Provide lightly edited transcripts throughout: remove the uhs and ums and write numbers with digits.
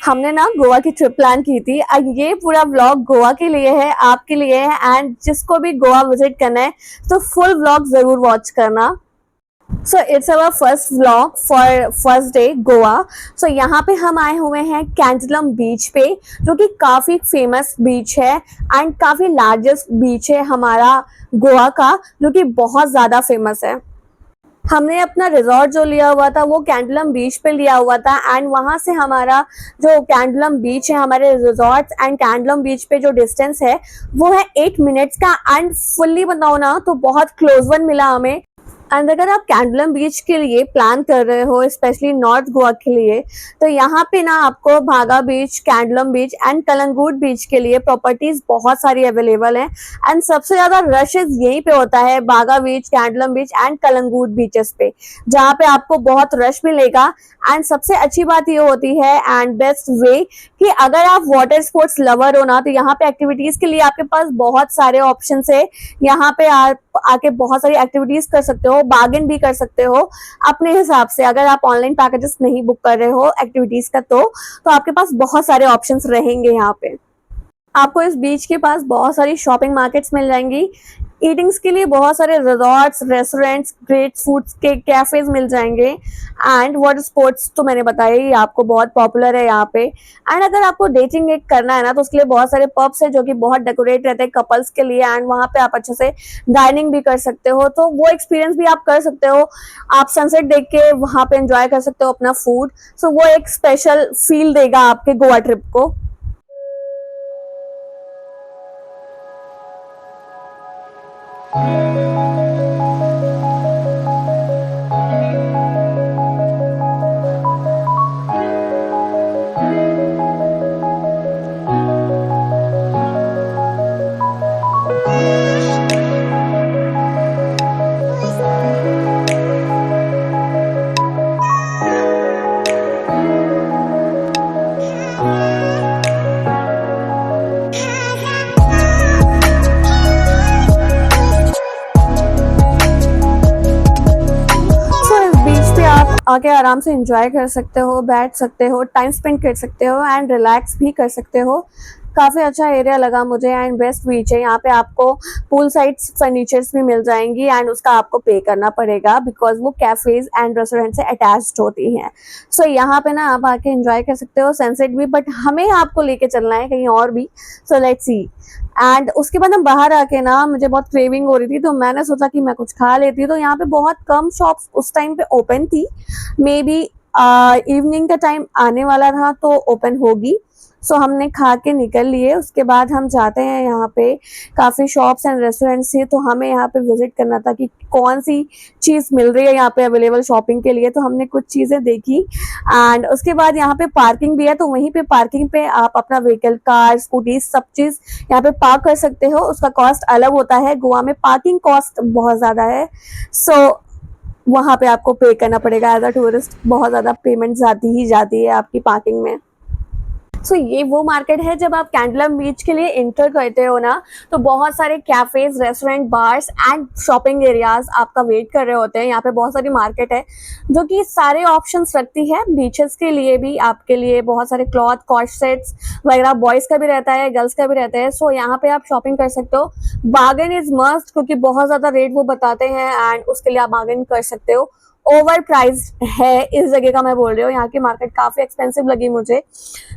हमने ना गोवा की ट्रिप प्लान की थी। ये पूरा व्लॉग गोवा के लिए है, आपके लिए है, एंड जिसको भी गोवा विजिट करना है तो फुल व्लॉग जरूर वॉच करना। So it's our first vlog for first day Goa. So यहाँ पे हम आए हुए हैं कैंडलम बीच पे, जो कि काफ़ी फेमस बीच है एंड काफ़ी लार्जेस्ट बीच है हमारा गोवा का, जो कि बहुत ज़्यादा फेमस है। हमने अपना रिजॉर्ट जो लिया हुआ था वो कैंडलम बीच पे लिया हुआ था, एंड वहाँ से हमारा जो कैंडलम बीच है, हमारे रिजॉर्ट एंड कैंडलम बीच पे जो डिस्टेंस है वो है 8 मिनट्स का। एंड फुल्ली बताओ ना तो बहुत क्लोज वन मिला हमें। एंड अगर आप कैंडलम बीच के लिए प्लान कर रहे हो, स्पेशली नॉर्थ गोवा के लिए, तो यहाँ पे ना आपको भागा बीच, कैंडलम बीच एंड कलंगूट बीच के लिए प्रॉपर्टीज बहुत सारी अवेलेबल हैं। एंड सबसे ज्यादा रशेज यहीं पे होता है, भागा बीच, कैंडलम बीच एंड कलंगूट बीचेस पे, जहाँ पे आपको बहुत रश मिलेगा। एंड सबसे अच्छी बात ये होती है एंड बेस्ट वे कि अगर आप वाटर स्पोर्ट्स लवर हो ना, तो यहाँ पे एक्टिविटीज के लिए आपके पास बहुत सारे ऑप्शन है। यहाँ पे आप आके बहुत सारी एक्टिविटीज कर सकते हो, बार्गेन भी कर सकते हो अपने हिसाब से। अगर आप ऑनलाइन पैकेजेस नहीं बुक कर रहे हो एक्टिविटीज का, तो आपके पास बहुत सारे ऑप्शंस रहेंगे। यहाँ पे आपको इस बीच के पास बहुत सारी शॉपिंग मार्केट्स मिल जाएंगी, ईटिंग्स के लिए बहुत सारे रिजॉर्ट्स, रेस्टोरेंट्स, ग्रेट फूड्स के कैफेज मिल जाएंगे। एंड वाटर स्पोर्ट्स तो मैंने बताया ही, आपको बहुत पॉपुलर है यहाँ पे। एंड अगर आपको डेटिंग एक करना है ना, तो उसके लिए बहुत सारे पब्स है जो कि बहुत डेकोरेट रहते हैं कपल्स के लिए, एंड वहाँ पे आप अच्छे से डाइनिंग भी कर सकते हो, तो वो एक्सपीरियंस भी आप कर सकते हो। आप सनसेट देख के वहाँ पे एंजॉय कर सकते हो अपना फूड। सो वो एक स्पेशल फील देगा आपके गोवा ट्रिप को। आके आराम से एंजॉय कर सकते हो, बैठ सकते हो, टाइम स्पेंड कर सकते हो एंड रिलैक्स भी कर सकते हो। काफ़ी अच्छा एरिया लगा मुझे एंड बेस्ट बीच है। यहाँ पे आपको पूल साइड फर्नीचर्स भी मिल जाएंगी एंड उसका आपको पे करना पड़ेगा, बिकॉज वो कैफेज एंड रेस्टोरेंट से अटैच्ड होती हैं। सो यहाँ पे ना आप आके एंजॉय कर सकते हो सनसेट भी, बट हमें आपको लेके चलना है कहीं और भी। So let's see. एंड उसके बाद हम बाहर आके ना, मुझे बहुत क्रेविंग हो रही थी, तो मैंने सोचा कि मैं कुछ खा लेती हूँ। तो यहाँ पे बहुत कम शॉप्स उस टाइम पे ओपन थी, मे बी इवनिंग का टाइम आने वाला था तो ओपन होगी। सो हमने खा के निकल लिए। उसके बाद हम जाते हैं, यहाँ पे काफ़ी शॉप्स एंड रेस्टोरेंट्स थी, तो हमें यहाँ पे विजिट करना था कि कौन सी चीज़ मिल रही है यहाँ पे अवेलेबल शॉपिंग के लिए। तो हमने कुछ चीज़ें देखी एंड उसके बाद यहाँ पे पार्किंग भी है, तो वहीं पे पार्किंग पे आप अपना व्हीकल, कार, स्कूटी, सब चीज़ यहाँ पे पार्क कर सकते हो। उसका कॉस्ट अलग होता है, गोवा में पार्किंग कॉस्ट बहुत ज़्यादा है। सो वहाँ पे आपको पे करना पड़ेगा एज अ टूरिस्ट, बहुत ज़्यादा पेमेंट जाती ही जाती है आपकी पार्किंग में। सो ये वो मार्केट है, जब आप कैंडलम बीच के लिए इंटर करते हो ना, तो बहुत सारे cafes, restaurant, bars and shopping areas आपका वेट कर रहे होते हैं। यहाँ पे बहुत सारी मार्केट है जो कि सारे ऑप्शंस रखती है बीचेस के लिए भी, आपके लिए बहुत सारे क्लॉथ, कॉर्ड सेट्स वगैरह, बॉयज़ का भी रहता है, गर्ल्स का भी रहता है। सो यहाँ पे आप शॉपिंग कर सकते हो। बार्गेन इज मस्ट, क्योंकि बहुत ज़्यादा रेट वो बताते हैं एंड उसके लिए आप बार्गेन कर सकते हो। ओवर प्राइस है इस जगह का, मैं बोल रही हूँ, यहाँ की मार्केट काफ़ी एक्सपेंसिव लगी मुझे।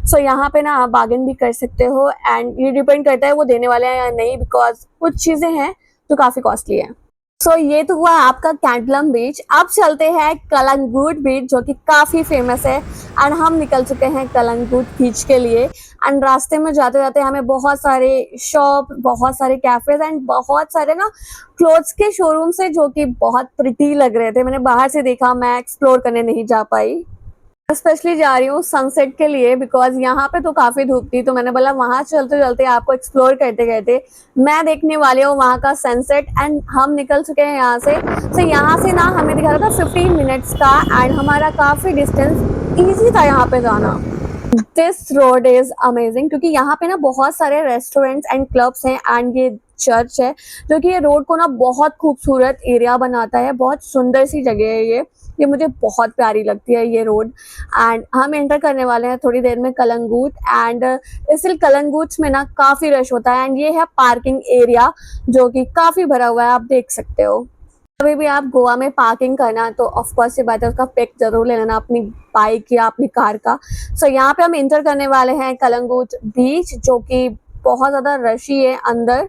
सो यहाँ पे ना आप बार्गेन भी कर सकते हो एंड ये डिपेंड करता है वो देने वाले हैं या नहीं, बिकॉज कुछ चीज़ें हैं जो काफ़ी कॉस्टली है। सो ये तो हुआ आपका कैंडलम बीच। अब चलते हैं कलंगूट बीच, जो कि काफ़ी फेमस है एंड हम निकल चुके हैं कलंगूट बीच के लिए। एंड रास्ते में जाते जाते हमें बहुत सारे शॉप, बहुत सारे कैफेज एंड बहुत सारे ना क्लोथ्स के शोरूम से, जो कि बहुत प्रिटी लग रहे थे। मैंने बाहर से देखा, मैं एक्सप्लोर करने नहीं जा पाई। स्पेशली जा रही हूँ सनसेट के लिए, बिकॉज यहाँ पे तो काफ़ी धूप थी, तो मैंने बोला वहाँ चलते चलते आपको एक्सप्लोर करते करते मैं देखने वाली हूँ वहाँ का सनसेट। एंड हम निकल चुके हैं यहाँ से। तो यहाँ से ना हमें दिखा रहा था 15 मिनट्स का एंड हमारा काफ़ी डिस्टेंस ईजी था यहाँ पे जाना। दिस रोड इज़ अमेजिंग क्योंकि यहाँ पे ना बहुत सारे रेस्टोरेंट्स एंड क्लब्स हैं एंड ये चर्च है जो कि ये रोड को ना बहुत खूबसूरत एरिया बनाता है। बहुत सुंदर सी जगह है ये मुझे बहुत प्यारी लगती है ये रोड। एंड हम एंटर करने वाले हैं थोड़ी देर में कलंगूट एंड इसलिए कलंगूट में ना काफ़ी रश होता है एंड ये है पार्किंग एरिया जो कि काफ़ी भरा हुआ है, आप देख सकते हो। कभी भी आप गोवा में पार्किंग करना तो ऑफ कोर्स ये बात है उसका पिक जरूर ले लेना अपनी बाइक या अपनी कार का। सो यहाँ पे हम इंटर करने वाले हैं कलंगूट बीच जो कि बहुत ज़्यादा रशी है अंदर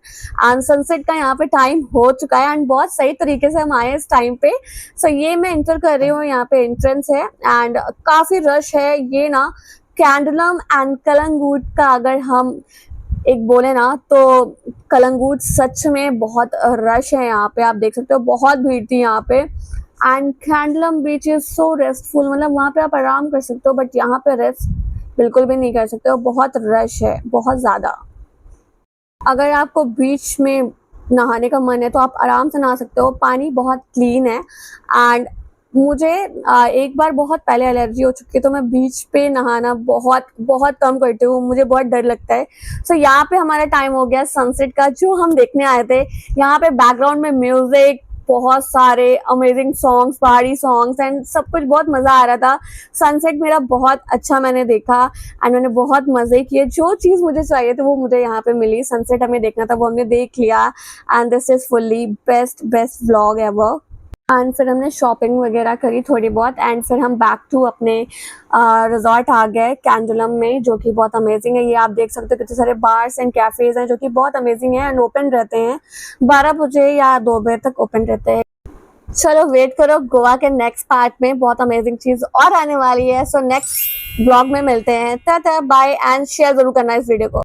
एंड सनसेट का यहाँ पे टाइम हो चुका है एंड बहुत सही तरीके से हम आए इस टाइम पे। सो ये मैं इंटर कर रही हूँ, यहाँ पे एंट्रेंस है एंड काफ़ी रश है। ये ना कैंडलम एंड कलंगूट का अगर हम एक बोले ना तो कलंगूट सच में बहुत रश है। यहाँ पे आप देख सकते हो बहुत भीड़ थी यहाँ पे and Candolim beach is so restful, मतलब वहाँ पे आप आराम कर सकते हो बट यहाँ पे रेस्ट बिल्कुल भी नहीं कर सकते हो, बहुत रश है बहुत ज़्यादा। अगर आपको बीच में नहाने का मन है तो आप आराम से नहा सकते हो, पानी बहुत क्लीन है एंड मुझे एक बार बहुत पहले एलर्जी हो चुकी है तो मैं बीच पे नहाना बहुत बहुत कम करती हूँ, मुझे बहुत डर लगता है। सो यहाँ पे हमारा टाइम हो गया सनसेट का जो हम देखने आए थे। यहाँ पे बैकग्राउंड में म्यूजिक, बहुत सारे अमेजिंग सॉन्ग्स, पहाड़ी सॉन्ग्स एंड सब कुछ बहुत मज़ा आ रहा था। सनसेट मेरा बहुत अच्छा मैंने देखा एंड मैंने बहुत मज़े किए। जो चीज़ मुझे चाहिए थी वो मुझे यहाँ पे मिली, सनसेट हमें देखना था वो हमने देख लिया and this is fully best vlog ever. And फिर हमने शॉपिंग वगैरह करी थोड़ी बहुत एंड फिर हम बैक टू अपने रिजॉर्ट आ गए कैंडुलम में जो कि बहुत अमेजिंग है। ये आप देख सकते हो कितने सारे बार्स एंड कैफ़ेज़ हैं जो कि बहुत अमेजिंग है एंड ओपन रहते हैं 12 बजे या 2 बजे तक ओपन रहते हैं। चलो वेट करो, गोवा के नेक्स्ट पार्ट में बहुत अमेजिंग चीज़ और आने वाली है। सो नेक्स्ट ब्लॉग में मिलते हैं। टाटा बाय एंड शेयर जरूर करना इस वीडियो को।